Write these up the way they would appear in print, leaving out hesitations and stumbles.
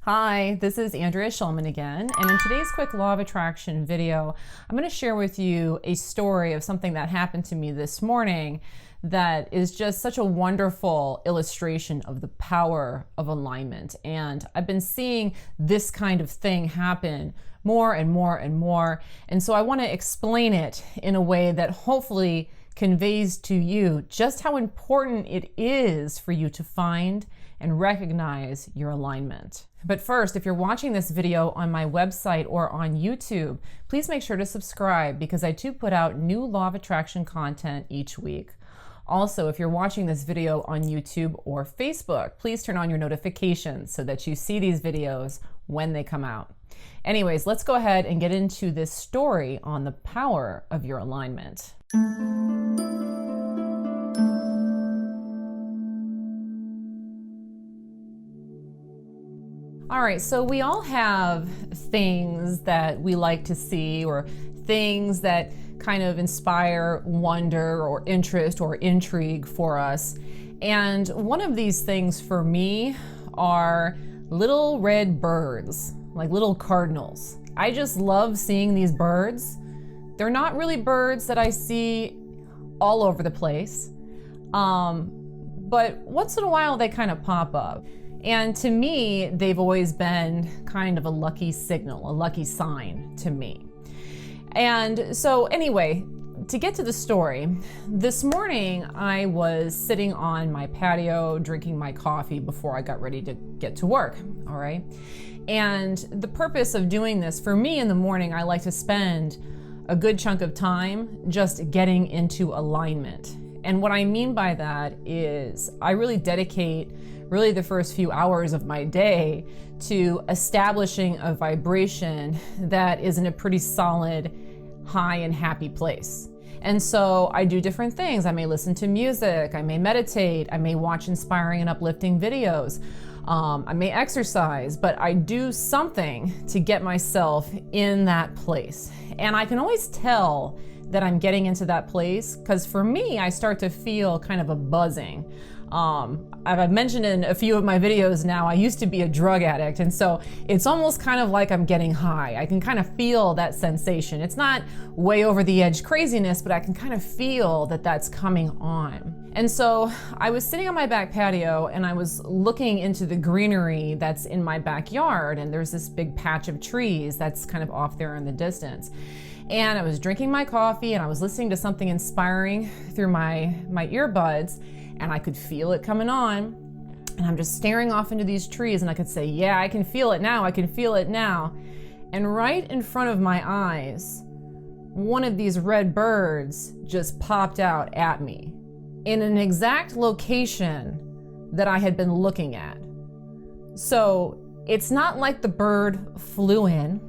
Hi, this is Andrea Schulman again, and in today's quick Law of Attraction video, I'm going to share with you a story of something that happened to me this morning that is just such a wonderful illustration of the power of alignment. And I've been seeing this kind of thing happen more and more and more, and so I want to explain it in a way that hopefully conveys to you just how important it is for you to find and recognize your alignment. But first, if you're watching this video on my website or on YouTube, please make sure to subscribe because I do put out new Law of Attraction content each week. Also, if you're watching this video on YouTube or Facebook, please turn on your notifications so that you see these videos when they come out. Anyways, let's go ahead and get into this story on the power of your alignment. All right, so we all have things that we like to see or things that kind of inspire wonder or interest or intrigue for us. And one of these things for me are little red birds, like little cardinals. I just love seeing these birds. They're not really birds that I see all over the place, but once in a while they kind of pop up. And to me, they've always been kind of a lucky signal, a lucky sign to me. And so anyway, to get to the story, this morning I was sitting on my patio drinking my coffee before I got ready to get to work, all right? And the purpose of doing this, for me in the morning, I like to spend a good chunk of time just getting into alignment. And what I mean by that is I really dedicate the first few hours of my day to establishing a vibration that is in a pretty solid, high and happy place. And so I do different things. I may listen to music, I may meditate, I may watch inspiring and uplifting videos, I may exercise, but I do something to get myself in that place. And I can always tell that I'm getting into that place because for me, I start to feel kind of a buzzing. I've mentioned in a few of my videos now, I used to be a drug addict, and so it's almost kind of like I'm getting high. I can kind of feel that sensation. It's not way over the edge craziness, but I can kind of feel that that's coming on. And so I was sitting on my back patio and I was looking into the greenery that's in my backyard, and there's this big patch of trees that's kind of off there in the distance. And I was drinking my coffee and I was listening to something inspiring through my earbuds, and I could feel it coming on. And I'm just staring off into these trees and I could say, yeah, I can feel it now, I can feel it now. And right in front of my eyes, one of these red birds just popped out at me in an exact location that I had been looking at. So it's not like the bird flew in.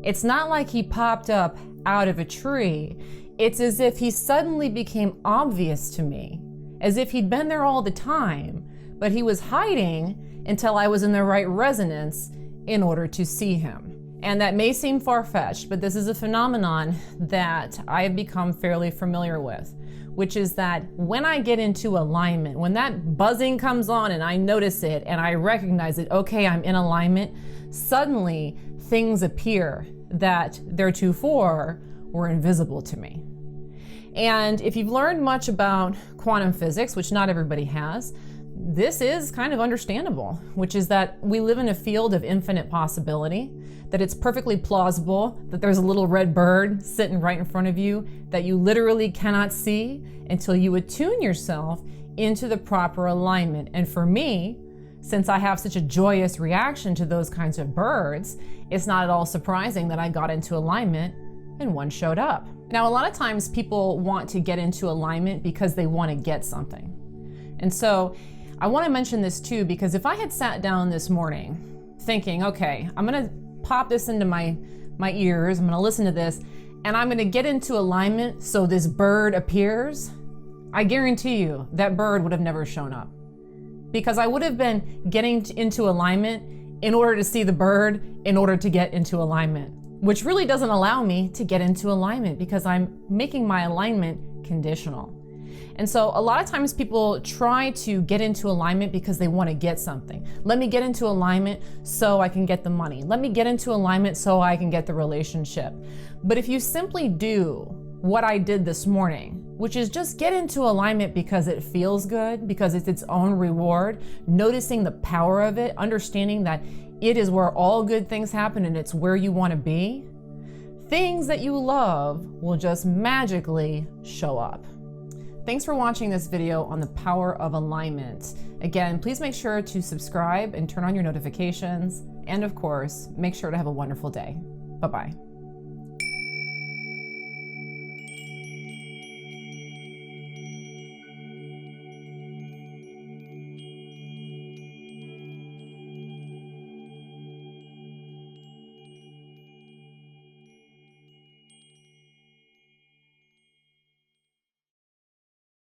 It's not like he popped up out of a tree. It's as if he suddenly became obvious to me, as if he'd been there all the time, but he was hiding until I was in the right resonance in order to see him. And that may seem far-fetched, but this is a phenomenon that I have become fairly familiar with, which is that when I get into alignment, when that buzzing comes on and I notice it and I recognize it, okay, I'm in alignment, suddenly things appear that theretofore were invisible to me. And if you've learned much about quantum physics, which not everybody has, this is kind of understandable, which is that we live in a field of infinite possibility, that it's perfectly plausible that there's a little red bird sitting right in front of you that you literally cannot see until you attune yourself into the proper alignment. And for me, since I have such a joyous reaction to those kinds of birds, it's not at all surprising that I got into alignment and one showed up. Now, a lot of times people want to get into alignment because they want to get something. And so I want to mention this too, because if I had sat down this morning thinking, okay, I'm going to pop this into my ears, I'm going to listen to this, and I'm going to get into alignment so this bird appears, I guarantee you that bird would have never shown up. Because I would have been getting into alignment in order to see the bird, in order to get into alignment, which really doesn't allow me to get into alignment because I'm making my alignment conditional. And so a lot of times people try to get into alignment because they want to get something. Let me get into alignment so I can get the money. Let me get into alignment so I can get the relationship. But if you simply do what I did this morning, which is just get into alignment because it feels good, because it's its own reward, noticing the power of it, understanding that it is where all good things happen and it's where you want to be, things that you love will just magically show up. Thanks for watching this video on the power of alignment. Again, please make sure to subscribe and turn on your notifications. And of course, make sure to have a wonderful day. Bye-bye.